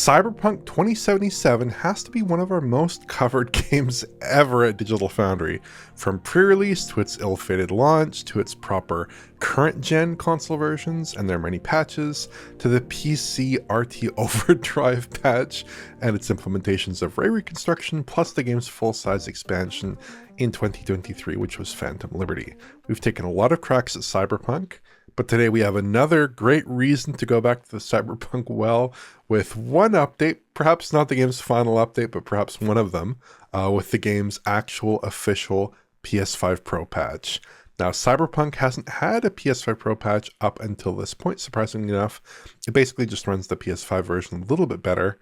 Cyberpunk 2077 has to be one of our most covered games ever at Digital Foundry. From pre-release to its ill-fated launch, to its proper current-gen console versions and their many patches, to the PC RT Overdrive patch and its implementations of ray reconstruction, plus the game's full-size expansion in 2023, which was Phantom Liberty. We've taken a lot of cracks at Cyberpunk, but today we have another great reason to go back to the Cyberpunk well with one update, perhaps not the game's final update, but perhaps one of them, with the game's actual official PS5 Pro patch. Now, Cyberpunk hasn't had a PS5 Pro patch up until this point, surprisingly enough. It basically just runs the PS5 version a little bit better.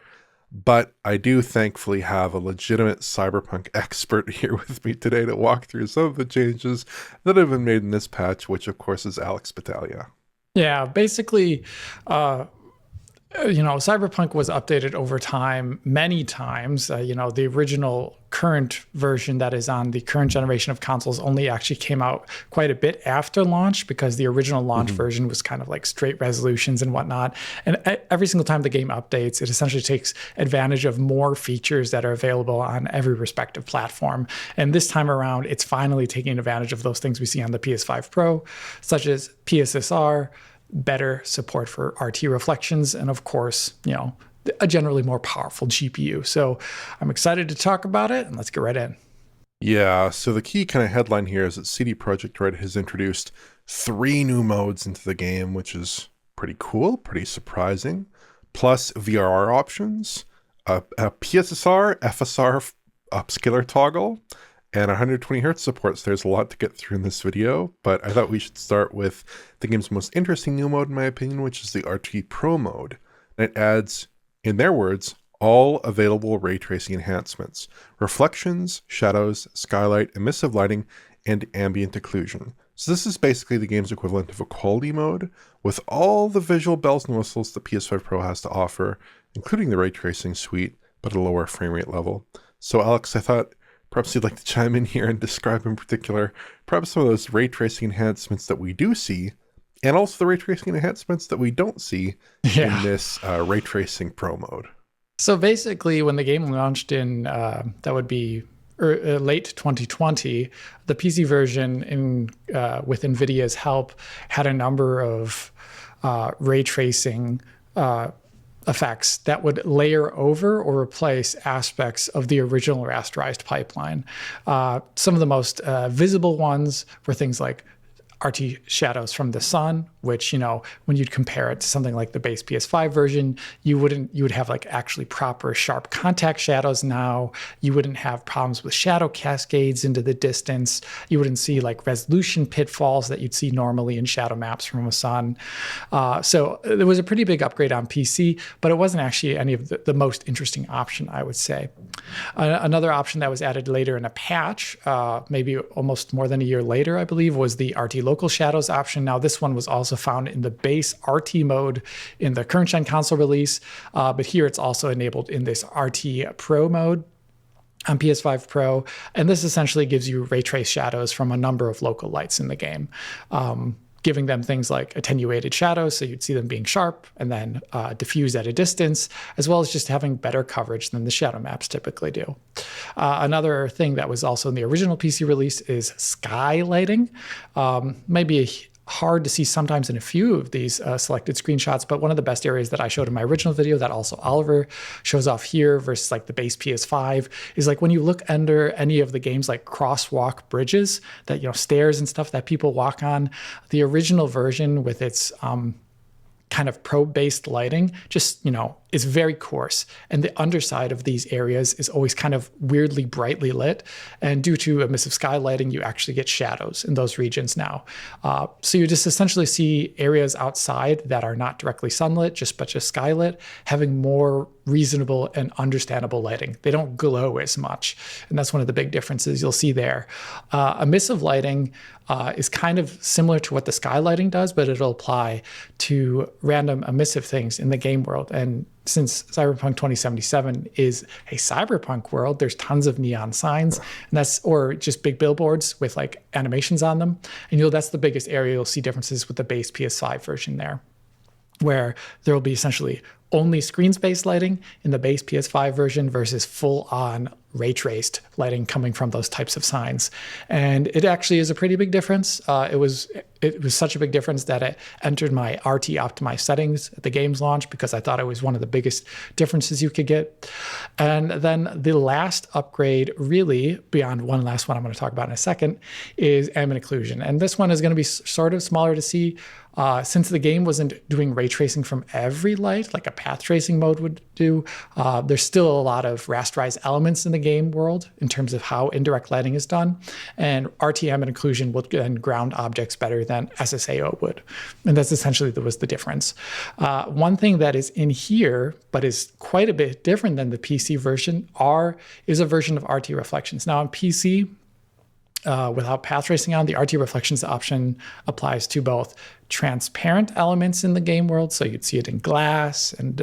But I do thankfully have a legitimate Cyberpunk expert here with me today to walk through some of the changes that have been made in this patch, which of course is Alex Battaglia. Yeah, basically, Cyberpunk was updated over time many times. The original current version that is on the current generation of consoles only actually came out quite a bit after launch, because the original launch version was kind of like straight resolutions and whatnot. And every single time the game updates, it essentially takes advantage of more features that are available on every respective platform. And this time around, it's finally taking advantage of those things we see on the PS5 Pro, such as PSSR, better support for RT reflections, and of course, a generally more powerful GPU. So I'm excited to talk about it, and let's get right in. Yeah, so the key kind of headline here is that Projekt RED has introduced 3 new modes into the game, which is pretty cool, pretty surprising, plus VRR options, a PSSR, FSR upscaler toggle, and 120 Hz support. So there's a lot to get through in this video, but I thought we should start with the game's most interesting new mode, in my opinion, which is the RT Pro mode. And it adds, in their words, all available ray tracing enhancements: reflections, shadows, skylight, emissive lighting, and ambient occlusion. So this is basically the game's equivalent of a quality mode, with all the visual bells and whistles the PS5 Pro has to offer, including the ray tracing suite, but at a lower frame rate level. So Alex, I thought perhaps you'd like to chime in here and describe in particular perhaps some of those ray tracing enhancements that we do see, and also the ray tracing enhancements that we don't see in this ray tracing Pro mode. So basically, when the game launched in, that would be late 2020, the PC version with NVIDIA's help had a number of ray tracing effects that would layer over or replace aspects of the original rasterized pipeline. Some of the most visible ones were things like RT shadows from the sun, which, when you'd compare it to something like the base PS5 version, you would have like actually proper sharp contact shadows now. You wouldn't have problems with shadow cascades into the distance. You wouldn't see like resolution pitfalls that you'd see normally in shadow maps from a sun. So there was a pretty big upgrade on PC, but it wasn't actually any of the most interesting option, I would say. Another option that was added later in a patch, maybe almost more than a year later, I believe, was the RT local shadows option. Now, this one was also found in the base RT mode in the current gen console release, but here it's also enabled in this RT Pro mode on PS5 Pro. And this essentially gives you ray trace shadows from a number of local lights in the game, giving them things like attenuated shadows, so you'd see them being sharp, and then diffuse at a distance, as well as just having better coverage than the shadow maps typically do. Another thing that was also in the original PC release is sky lighting. Maybe hard to see sometimes in a few of these selected screenshots, but one of the best areas that I showed in my original video that also Oliver shows off here versus like the base PS5 is like when you look under any of the games like crosswalk bridges that, stairs and stuff that people walk on, the original version with its kind of probe-based lighting just, is very coarse. And the underside of these areas is always kind of weirdly brightly lit. And due to emissive sky lighting, you actually get shadows in those regions now. So you just essentially see areas outside that are not directly sunlit, but just skylit, having more reasonable and understandable lighting. They don't glow as much. And that's one of the big differences you'll see there. Emissive lighting is kind of similar to what the sky lighting does, but it'll apply to random emissive things in the game world. And since Cyberpunk 2077 is a cyberpunk world, there's tons of neon signs, or just big billboards with like animations on them. And that's the biggest area you'll see differences with the base PS5 version there. where there will be essentially only screen space lighting in the base PS5 version versus full-on ray traced lighting coming from those types of signs. And it actually is a pretty big difference. It was such a big difference that it entered my RT optimized settings at the game's launch because I thought it was one of the biggest differences you could get. And then the last upgrade, really, beyond one last one I'm going to talk about in a second, is ambient occlusion. And this one is going to be sort of smaller to see. Since the game wasn't doing ray tracing from every light, like a path tracing mode would do, there's still a lot of rasterized elements in the game world in terms of how indirect lighting is done. And RTM and occlusion will then ground objects better than SSAO would. And that's essentially was the difference. One thing that is in here, but is quite a bit different than the PC version, is a version of RT reflections. Now on PC, without path tracing on, the RT reflections option applies to both transparent elements in the game world, so you'd see it in glass and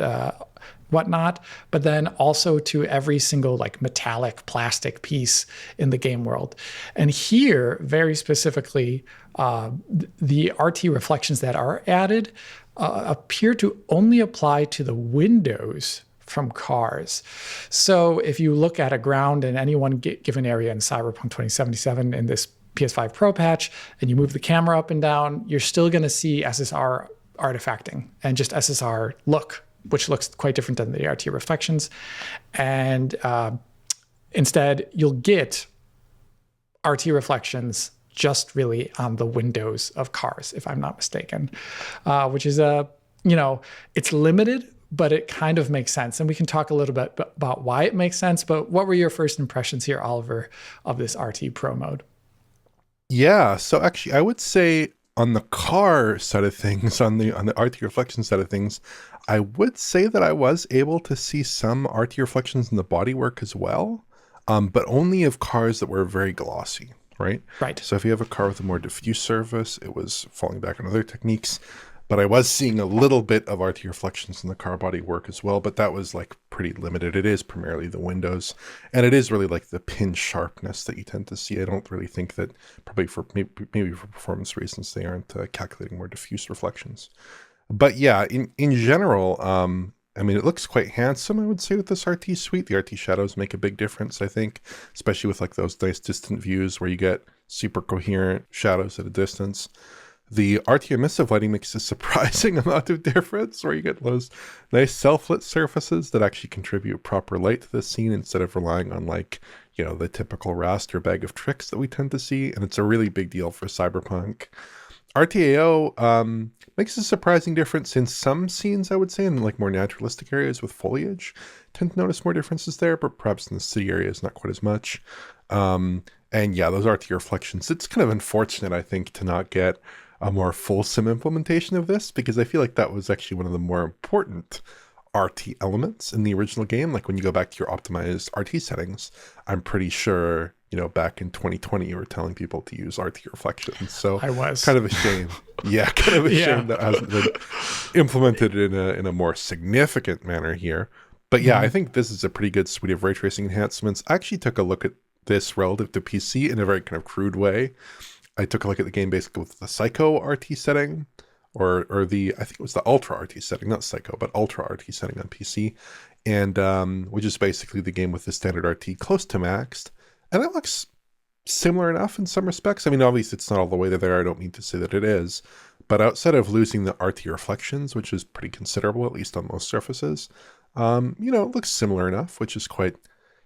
whatnot, but then also to every single like metallic plastic piece in the game world. And here, very specifically, the RT reflections that are added appear to only apply to the windows from cars. So if you look at a ground in any one given area in Cyberpunk 2077 in this PS5 Pro patch, and you move the camera up and down, you're still going to see SSR artifacting and just SSR look, which looks quite different than the RT reflections. And instead, you'll get RT reflections just really on the windows of cars, if I'm not mistaken, which is it's limited, but it kind of makes sense. And we can talk a little bit about why it makes sense. But what were your first impressions here, Oliver, of this RT Pro mode? Yeah, so actually I would say on the car side of things, on the RT reflection side of things, I would say that I was able to see some RT reflections in the bodywork as well, but only of cars that were very glossy, right? Right. So if you have a car with a more diffuse surface, it was falling back on other techniques. But I was seeing a little bit of RT reflections in the car body work as well, but that was like pretty limited. It is primarily the windows, and it is really like the pin sharpness that you tend to see. I don't really think that, probably for maybe for performance reasons, they aren't calculating more diffuse reflections. But yeah, in general, I mean, it looks quite handsome, I would say, with this RT suite. The RT shadows make a big difference, I think, especially with like those nice distant views where you get super coherent shadows at a distance. The RT emissive lighting makes a surprising amount of difference, where you get those nice self-lit surfaces that actually contribute proper light to the scene instead of relying on like, the typical raster bag of tricks that we tend to see. And it's a really big deal for Cyberpunk. RTAO makes a surprising difference in some scenes, I would say, in like more naturalistic areas with foliage. Tend to notice more differences there, but perhaps in the city areas, not quite as much. And yeah, those RT reflections, it's kind of unfortunate, I think, to not get a more fulsome implementation of this, because I feel like that was actually one of the more important RT elements in the original game. Like when you go back to your optimized RT settings, I'm pretty sure, back in 2020, you were telling people to use RT reflections. So I was kind of a shame. Yeah, kind of a shame that hasn't been implemented in a more significant manner here. But yeah, I think this is a pretty good suite of ray tracing enhancements. I actually took a look at this relative to PC in a very kind of crude way. I took a look at the game basically with the Psycho RT setting, or I think it was the Ultra RT setting, not Psycho, but Ultra RT setting on PC, and which is basically the game with the standard RT close to maxed. And it looks similar enough in some respects. I mean, obviously it's not all the way there. I don't mean to say that it is, but outside of losing the RT reflections, which is pretty considerable, at least on most surfaces, it looks similar enough, which is quite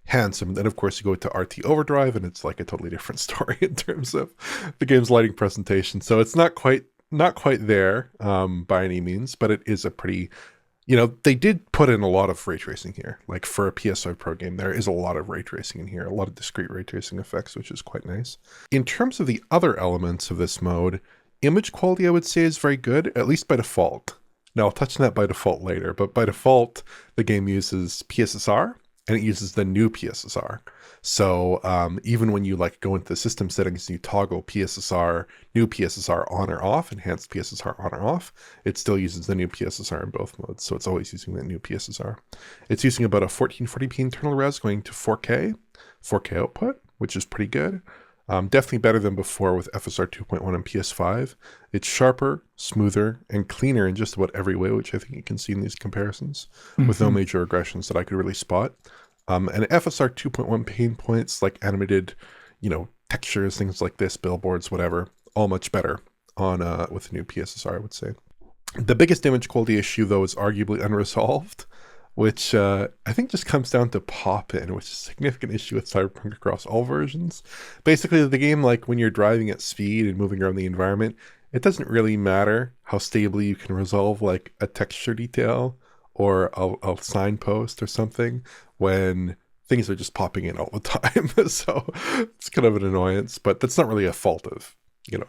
handsome. Then of course you go to RT Overdrive and it's like a totally different story in terms of the game's lighting presentation. So it's not quite there by any means, but it is a pretty, they did put in a lot of ray tracing here. Like for a PS5 Pro game, there is a lot of ray tracing in here, a lot of discrete ray tracing effects, which is quite nice. In terms of the other elements of this mode, image quality I would say is very good, at least by default. Now I'll touch on that by default later, but by default the game uses PSSR, and it uses the new PSSR. So even when you like go into the system settings and you toggle PSSR, new PSSR on or off, enhanced PSSR on or off, it still uses the new PSSR in both modes. So it's always using the new PSSR. It's using about a 1440p internal res going to 4K output, which is pretty good. Definitely better than before with FSR 2.1 and PS5. It's sharper, smoother, and cleaner in just about every way, which I think you can see in these comparisons, with no Hmm. major regressions that I could really spot. And FSR 2.1 pain points like animated, textures, things like this, billboards, whatever, all much better on with the new PSSR, I would say. The biggest image quality issue, though, is arguably unresolved, which I think just comes down to pop-in, which is a significant issue with Cyberpunk across all versions. Basically, the game, like when you're driving at speed and moving around the environment, it doesn't really matter how stably you can resolve like a texture detail or a signpost or something when things are just popping in all the time. So it's kind of an annoyance, but that's not really a fault of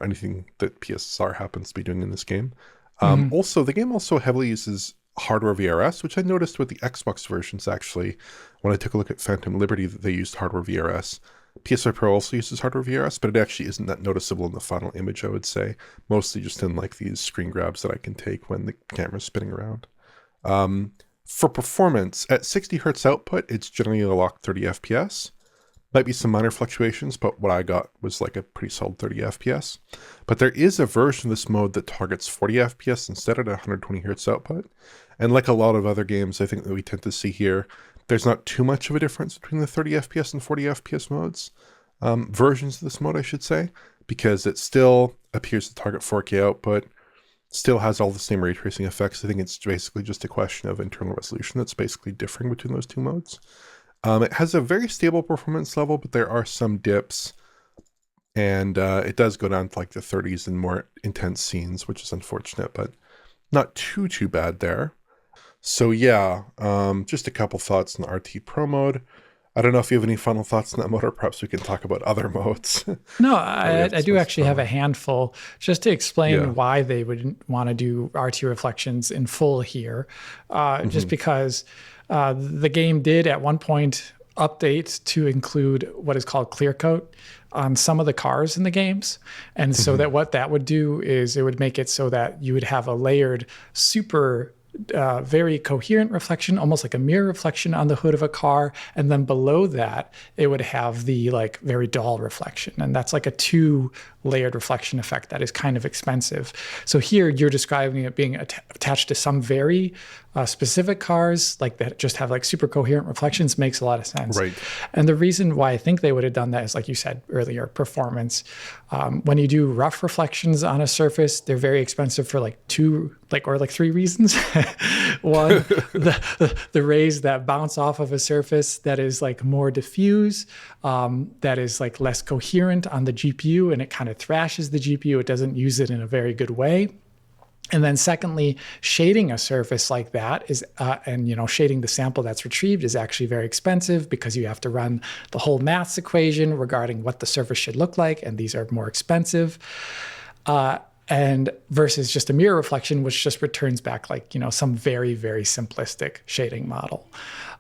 anything that PSSR happens to be doing in this game. Hmm. Also, the game also heavily uses hardware VRS, which I noticed with the Xbox versions actually. When I took a look at Phantom Liberty, that they used hardware VRS. PS5 Pro also uses hardware VRS, but it actually isn't that noticeable in the final image, I would say. Mostly just in like these screen grabs that I can take when the camera's spinning around. Um, for performance, at 60 hertz output, it's generally a locked 30 FPS. Might be some minor fluctuations, but what I got was like a pretty solid 30 FPS. But there is a version of this mode that targets 40 FPS instead at 120 hertz output. And like a lot of other games I think that we tend to see here, there's not too much of a difference between the 30 FPS and 40 FPS modes. Versions of this mode, I should say, because it still appears to target 4K output, still has all the same ray tracing effects. I think it's basically just a question of internal resolution that's basically differing between those two modes. It has a very stable performance level, but there are some dips, and it does go down to like the 30s in more intense scenes, which is unfortunate, but not too bad there. So yeah, just a couple thoughts on the RT Pro mode. I don't know if you have any final thoughts on that mode, or perhaps we can talk about other modes No, that we have I do discussed actually so have a far. handful just to explain Yeah. why they would want to do RT reflections in full here. Just Hmm. because the game did at one point update to include what is called clear coat on some of the cars in the games. And so Hmm. that what that would do is it would make it so that you would have a layered, super very coherent reflection, almost like a mirror reflection on the hood of a car. And then below that, it would have the like very dull reflection. And that's like a two layered reflection effect that is kind of expensive. So here you're describing it being attached to some very specific cars like that just have like super coherent reflections makes a lot of sense. Right. And the reason why I think they would have done that is like you said earlier, performance. When you do rough reflections on a surface, they're very expensive for like three reasons. One, the rays that bounce off of a surface that is like more diffuse, that is like less coherent on the GPU, and it kind of thrashes the GPU. It doesn't use it in a very good way. And then secondly, shading a surface like that is, shading the sample that's retrieved is actually very expensive because you have to run the whole maths equation regarding what the surface should look like, and these are more expensive. And versus just a mirror reflection, which just returns back like, some very, very simplistic shading model.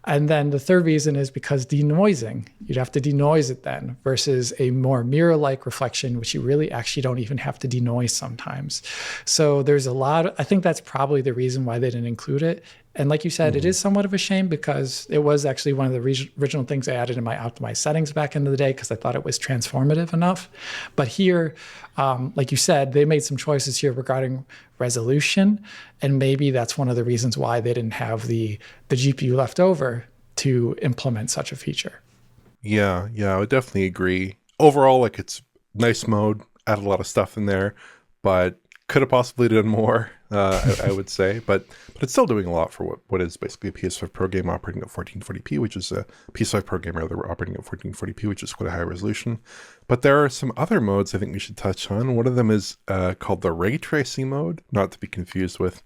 And then the third reason is because denoising, you'd have to denoise it then versus a more mirror-like reflection, which you really actually don't even have to denoise sometimes. So there's I think that's probably the reason why they didn't include it. And like you said, it Hmm. is somewhat of a shame because it was actually one of the original things I added in my optimized settings back in the day because I thought it was transformative enough. But here, like you said, they made some choices here regarding resolution, and maybe that's one of the reasons why they didn't have the GPU left over to implement such a feature. Yeah, I would definitely agree. Overall, like it's nice mode, added a lot of stuff in there, but could have possibly done more, I would say. But it's still doing a lot for what is basically a PS5 Pro game operating at 1440p, which is a PS5 Pro game rather operating at 1440p, which is quite a high resolution. But there are some other modes I think we should touch on. One of them is called the ray tracing mode, not to be confused with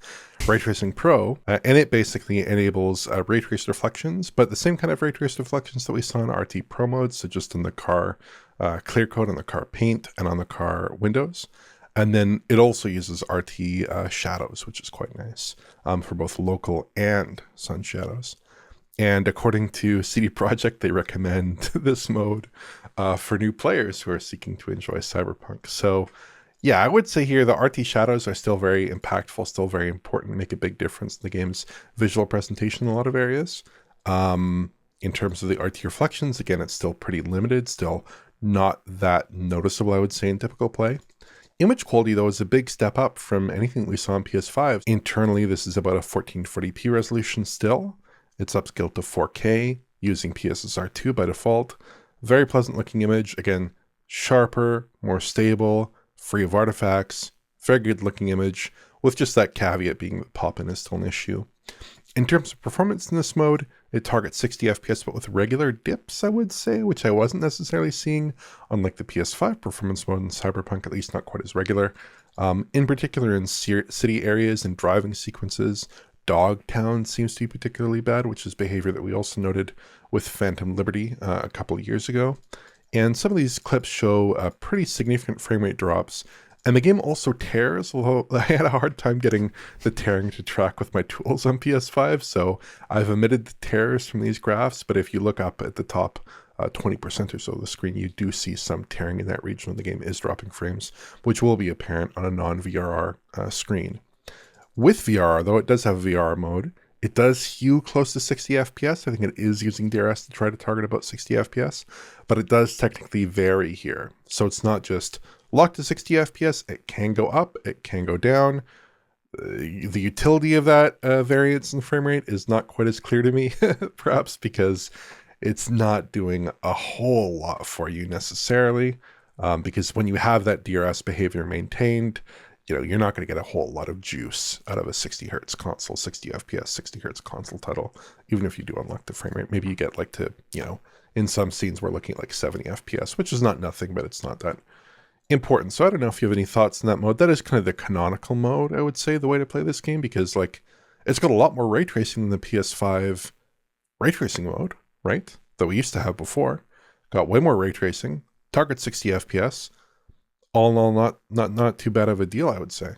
Ray Tracing Pro, and it basically enables ray trace reflections, but the same kind of ray trace reflections that we saw in RT Pro mode, so just in the car clear coat, on the car paint, and on the car windows. And then it also uses RT shadows, which is quite nice for both local and sun shadows. And according to CD Projekt, they recommend this mode for new players who are seeking to enjoy Cyberpunk. So yeah, I would say here the RT shadows are still very impactful, still very important, make a big difference in the game's visual presentation in a lot of areas. In terms of the RT reflections, again, it's still pretty limited, still not that noticeable, I would say, in typical play. Image quality, though, is a big step up from anything we saw on PS5. Internally, this is about a 1440p resolution still. It's upscaled to 4K using PSSR2 by default. Very pleasant looking image. Again, sharper, more stable, free of artifacts. Very good looking image, with just that caveat being that pop-in is still an issue. In terms of performance in this mode, it targets 60 FPS, but with regular dips, I would say, which I wasn't necessarily seeing, unlike the PS5 performance mode in Cyberpunk, at least not quite as regular. In particular, in city areas and driving sequences, Dogtown seems to be particularly bad, which is behavior that we also noted with Phantom Liberty a couple of years ago. And some of these clips show pretty significant frame rate drops. And the game also tears, although I had a hard time getting the tearing to track with my tools on PS5, so I've omitted the tears from these graphs, but if you look up at the top 20% or so of the screen, you do see some tearing in that region when the game is dropping frames, which will be apparent on a non-VRR screen. With VRR, though, it does have a VR mode. It does hew close to 60 FPS. I think it is using DRS to try to target about 60 FPS, but it does technically vary here. So it's not just locked to 60 FPS. It can go up, it can go down. The utility of that variance in frame rate is not quite as clear to me, perhaps because it's not doing a whole lot for you necessarily. Because when you have that DRS behavior maintained, you're not going to get a whole lot of juice out of a 60 hertz console, 60 FPS, 60 hertz console title, even if you do unlock the frame rate. Maybe you get in some scenes we're looking at like 70 FPS, which is not nothing, but it's not that important. So I don't know if you have any thoughts in that mode. That is kind of the canonical mode, I would say, the way to play this game, because it's got a lot more ray tracing than the PS5 ray tracing mode, right? That we used to have before. Got way more ray tracing, target 60 FPS. All in all, not too bad of a deal, I would say.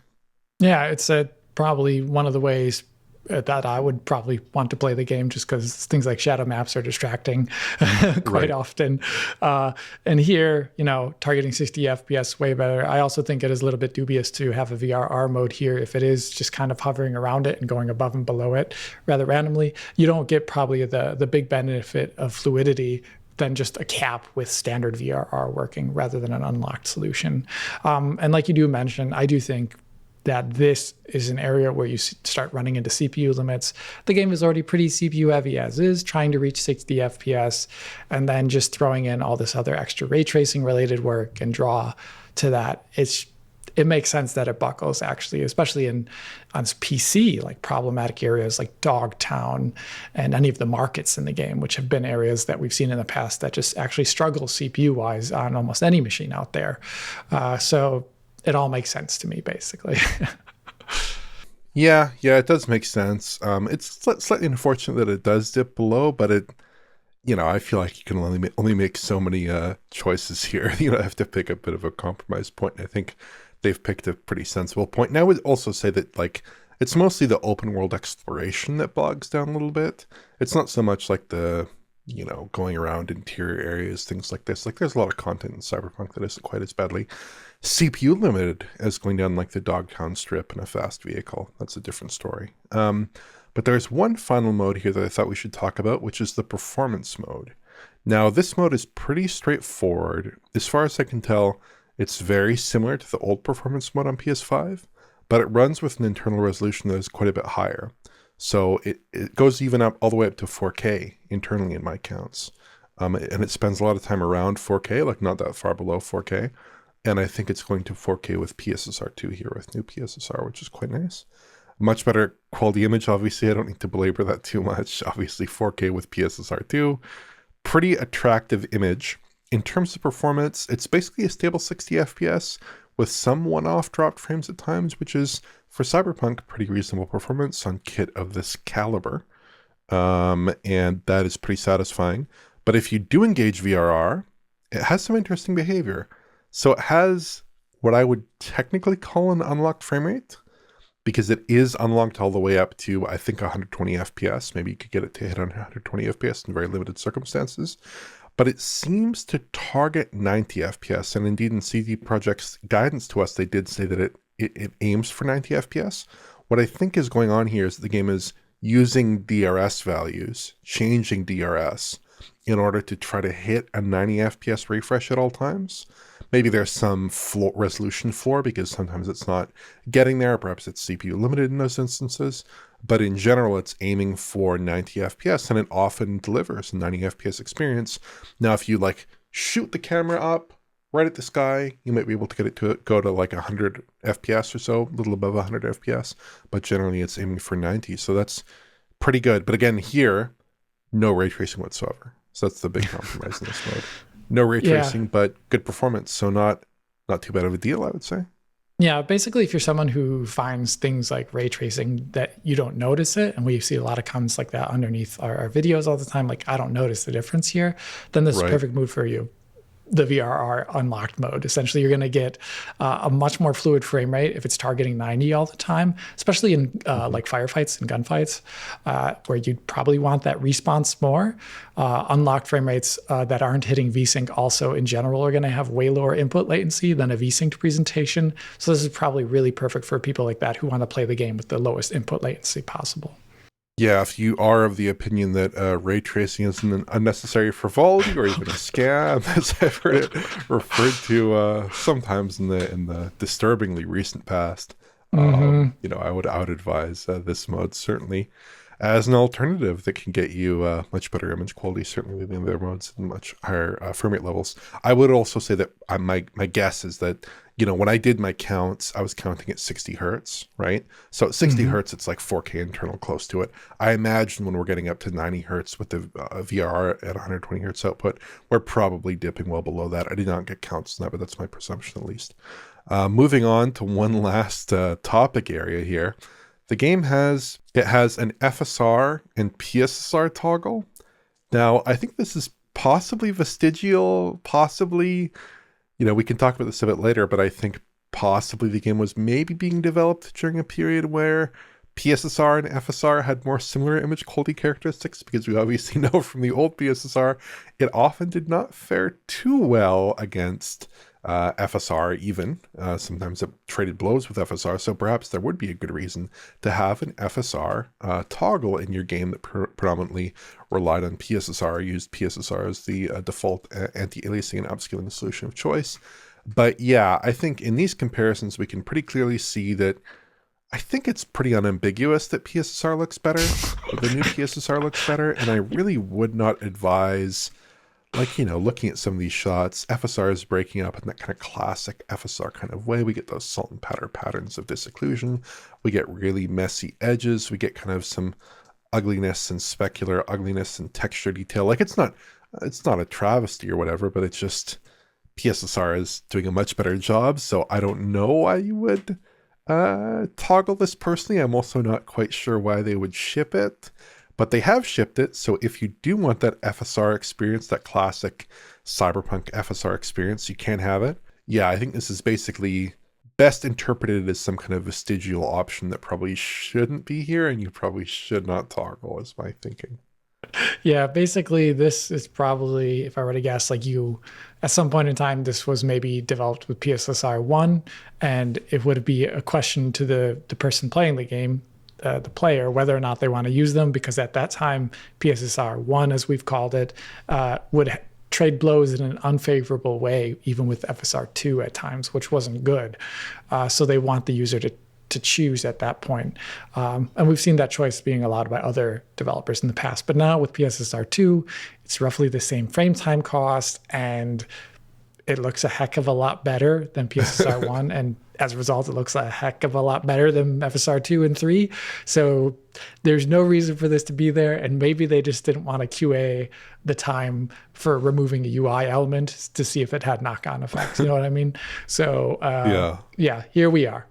Yeah, it's probably one of the ways that I would probably want to play the game, just because things like shadow maps are distracting quite often. And here, targeting 60 FPS way better. I also think it is a little bit dubious to have a VRR mode here if it is just kind of hovering around it and going above and below it rather randomly. You don't get probably the big benefit of fluidity than just a cap with standard VRR working rather than an unlocked solution. And like you do mention, I do think that this is an area where you start running into CPU limits. The game is already pretty CPU heavy as is, trying to reach 60 FPS, and then just throwing in all this other extra ray tracing related work and draw to that. It makes sense that it buckles, actually, especially on PC, like problematic areas like Dogtown and any of the markets in the game, which have been areas that we've seen in the past that just actually struggle CPU-wise on almost any machine out there. So it all makes sense to me, basically. Yeah, it does make sense. It's slightly unfortunate that it does dip below, but I feel like you can only make so many choices here. I have to pick a bit of a compromise point. I think they've picked a pretty sensible point. And I would also say that it's mostly the open world exploration that bogs down a little bit. It's not so much like the going around interior areas, things like this. There's a lot of content in Cyberpunk that isn't quite as badly CPU limited as going down like the Dogtown Strip in a fast vehicle. That's a different story. But there's one final mode here that I thought we should talk about, which is the performance mode. Now, this mode is pretty straightforward. As far as I can tell, it's very similar to the old performance mode on PS5, but it runs with an internal resolution that is quite a bit higher. So it goes even up all the way up to 4K internally in my counts. And it spends a lot of time around 4K, not that far below 4K. And I think it's going to 4K with PSSR2 here with new PSSR, which is quite nice. Much better quality image, obviously. I don't need to belabor that too much. Obviously, 4K with PSSR2. Pretty attractive image. In terms of performance, it's basically a stable 60 FPS with some one-off dropped frames at times, which is, for Cyberpunk, pretty reasonable performance on kit of this caliber. And that is pretty satisfying. But if you do engage VRR, it has some interesting behavior. So it has what I would technically call an unlocked frame rate, because it is unlocked all the way up to, I think, 120 FPS. Maybe you could get it to hit on 120 FPS in very limited circumstances. But it seems to target 90 FPS. And indeed, in CD Projekt's guidance to us, they did say that it aims for 90 FPS. What I think is going on here is that the game is using DRS values, changing DRS in order to try to hit a 90 FPS refresh at all times. Maybe there's some resolution floor because sometimes it's not getting there. Perhaps it's CPU limited in those instances. But in general, it's aiming for 90 FPS, and it often delivers a 90 FPS experience. Now, if you like shoot the camera up right at the sky, you might be able to get it to go to like 100 FPS or so, a little above 100 FPS. But generally, it's aiming for 90. So that's pretty good. But again, here, no ray tracing whatsoever. So that's the big compromise in this mode. No ray tracing, but good performance. So not too bad of a deal, I would say. Yeah, basically, if you're someone who finds things like ray tracing that you don't notice it, and we see a lot of comments like that underneath our videos all the time, like, I don't notice the difference here, then this is a perfect move for you. The VRR unlocked mode. Essentially, you're going to get a much more fluid frame rate if it's targeting 90 all the time, especially in like firefights and gunfights, where you'd probably want that response more. Unlocked frame rates that aren't hitting VSync also in general are going to have way lower input latency than a VSync presentation. So this is probably really perfect for people like that who want to play the game with the lowest input latency possible. Yeah, if you are of the opinion that ray tracing is an unnecessary frivolity or even a scam, as I've heard it referred to sometimes in the disturbingly recent past, I would advise this mode certainly as an alternative that can get you much better image quality, certainly than the other modes and much higher frame rate levels. I would also say that my guess is that, when I did my counts, I was counting at 60 hertz, right? So at 60 hertz, it's like 4K internal, close to it. I imagine when we're getting up to 90 hertz with the VR at 120 hertz output, we're probably dipping well below that. I did not get counts on that, but that's my presumption at least. Moving on to one last topic area here. The game has an FSR and PSSR toggle. Now, I think this is possibly vestigial, possibly, we can talk about this a bit later, but I think possibly the game was maybe being developed during a period where PSSR and FSR had more similar image quality characteristics, because we obviously know from the old PSSR, it often did not fare too well against FSR even. Sometimes it traded blows with FSR, so perhaps there would be a good reason to have an FSR toggle in your game that predominantly relied on PSSR, used PSSR as the default anti-aliasing and upscaling solution of choice. But yeah, I think in these comparisons, we can pretty clearly see that I think it's pretty unambiguous that PSSR looks better, the new PSSR looks better, and I really would not advise, looking at some of these shots, FSR is breaking up in that kind of classic FSR kind of way. We get those salt and powder patterns of disocclusion. We get really messy edges. We get kind of some ugliness and specular ugliness and texture detail. Like, it's not a travesty or whatever, but it's just PSSR is doing a much better job. So I don't know why you would toggle this personally. I'm also not quite sure why they would ship it. But they have shipped it, so if you do want that FSR experience, that classic Cyberpunk FSR experience, you can have it. Yeah, I think this is basically best interpreted as some kind of vestigial option that probably shouldn't be here, and you probably should not toggle, is my thinking. Yeah, basically this is probably, if I were to guess, like at some point in time, this was maybe developed with PSSR 1, and it would be a question to the person playing the game, the player, whether or not they want to use them, because at that time, PSSR 1, as we've called it, would trade blows in an unfavorable way, even with FSR 2 at times, which wasn't good. So they want the user to choose at that point. And we've seen that choice being allowed by other developers in the past. But now with PSSR 2, it's roughly the same frame time cost, and it looks a heck of a lot better than PSSR 1. And as a result, it looks a heck of a lot better than FSR 2 and 3. So there's no reason for this to be there. And maybe they just didn't want to QA the time for removing a UI element to see if it had knock-on effects. You know what I mean? So yeah, here we are.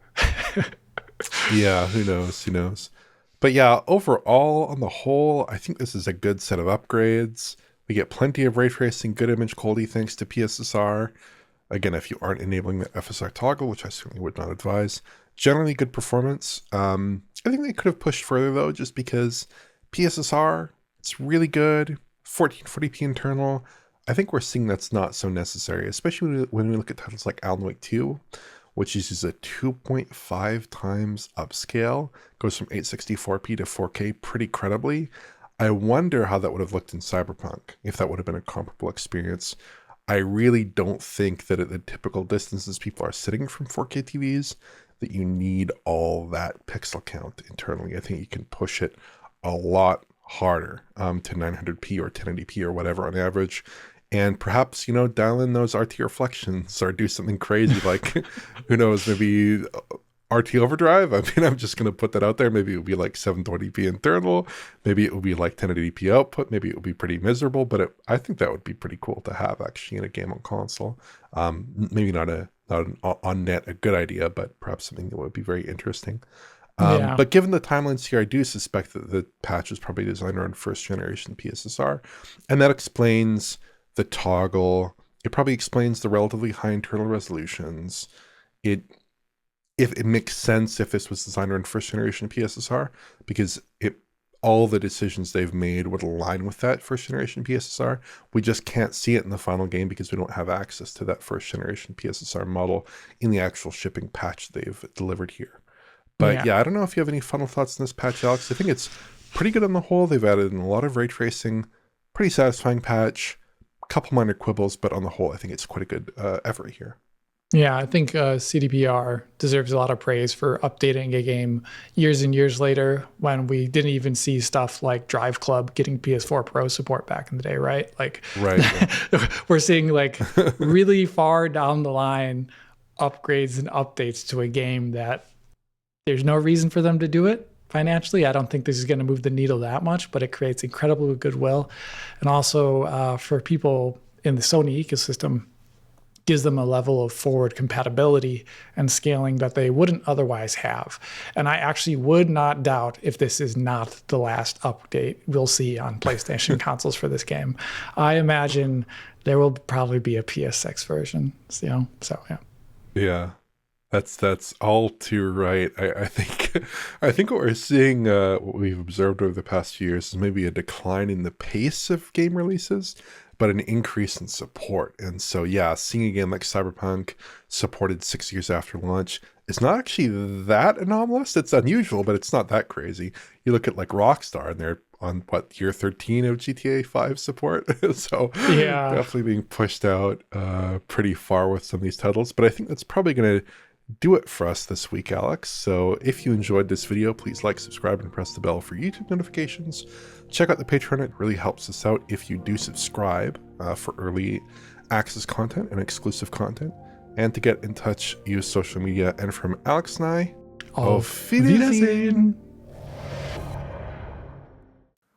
Yeah, who knows? But yeah, overall, on the whole, I think this is a good set of upgrades. We get plenty of ray tracing, good image quality thanks to PSSR. Again, if you aren't enabling the FSR toggle, which I certainly would not advise. Generally good performance. I think they could have pushed further though, just because PSSR, it's really good. 1440p internal. I think we're seeing that's not so necessary, especially when we look at titles like Alan Wake 2, which uses a 2.5 times upscale, goes from 864p to 4K pretty credibly. I wonder how that would have looked in Cyberpunk, if that would have been a comparable experience. I really don't think that at the typical distances people are sitting from 4K TVs, that you need all that pixel count internally. I think you can push it a lot harder to 900p or 1080p or whatever on average. And perhaps, dial in those RT reflections or do something crazy like, who knows, maybe RT overdrive. I mean, I'm just going to put that out there. Maybe it would be like 720p internal. Maybe it would be like 1080p output. Maybe it would be pretty miserable, but I think that would be pretty cool to have actually in a game on console. Maybe not an on net a good idea, but perhaps something that would be very interesting. Yeah. But given the timelines here, I do suspect that the patch was probably designed around first generation PSSR, and that explains the toggle. It probably explains the relatively high internal resolutions. If it makes sense if this was designed around first generation PSSR, because all the decisions they've made would align with that first generation PSSR. We just can't see it in the final game because we don't have access to that first generation PSSR model in the actual shipping patch they've delivered here. But Yeah. yeah, I don't know if you have any final thoughts on this patch, Alex. I think it's pretty good on the whole. They've added in a lot of ray tracing, pretty satisfying patch, a couple minor quibbles, but on the whole, I think it's quite a good effort here. Yeah, I think CDPR deserves a lot of praise for updating a game years and years later when we didn't even see stuff like Drive Club getting PS4 Pro support back in the day, right? Like, Right. we're seeing like really far down the line upgrades and updates to a game that there's no reason for them to do it financially. I don't think this is going to move the needle that much, but it creates incredible goodwill. And also for people in the Sony ecosystem, gives them a level of forward compatibility and scaling that they wouldn't otherwise have. And I actually would not doubt if this is not the last update we'll see on PlayStation consoles for this game. I imagine there will probably be a PS6 version, so yeah. Yeah. That's all too right. I think I think what we're seeing, what we've observed over the past few years, is maybe a decline in the pace of game releases, but an increase in support. And so, yeah, seeing a game like Cyberpunk supported 6 years after launch is not actually that anomalous. It's unusual, but it's not that crazy. You look at like Rockstar, and they're on year 13 of GTA 5 support. So Yeah. definitely being pushed out pretty far with some of these titles. But I think that's probably going to do it for us this week, Alex. So if you enjoyed this video, please like, subscribe, and press the bell for YouTube notifications. Check out the Patreon. It really helps us out if you do subscribe for early access content and exclusive content. And to get in touch, use social media. And from Alex and I, Auf Wiedersehen.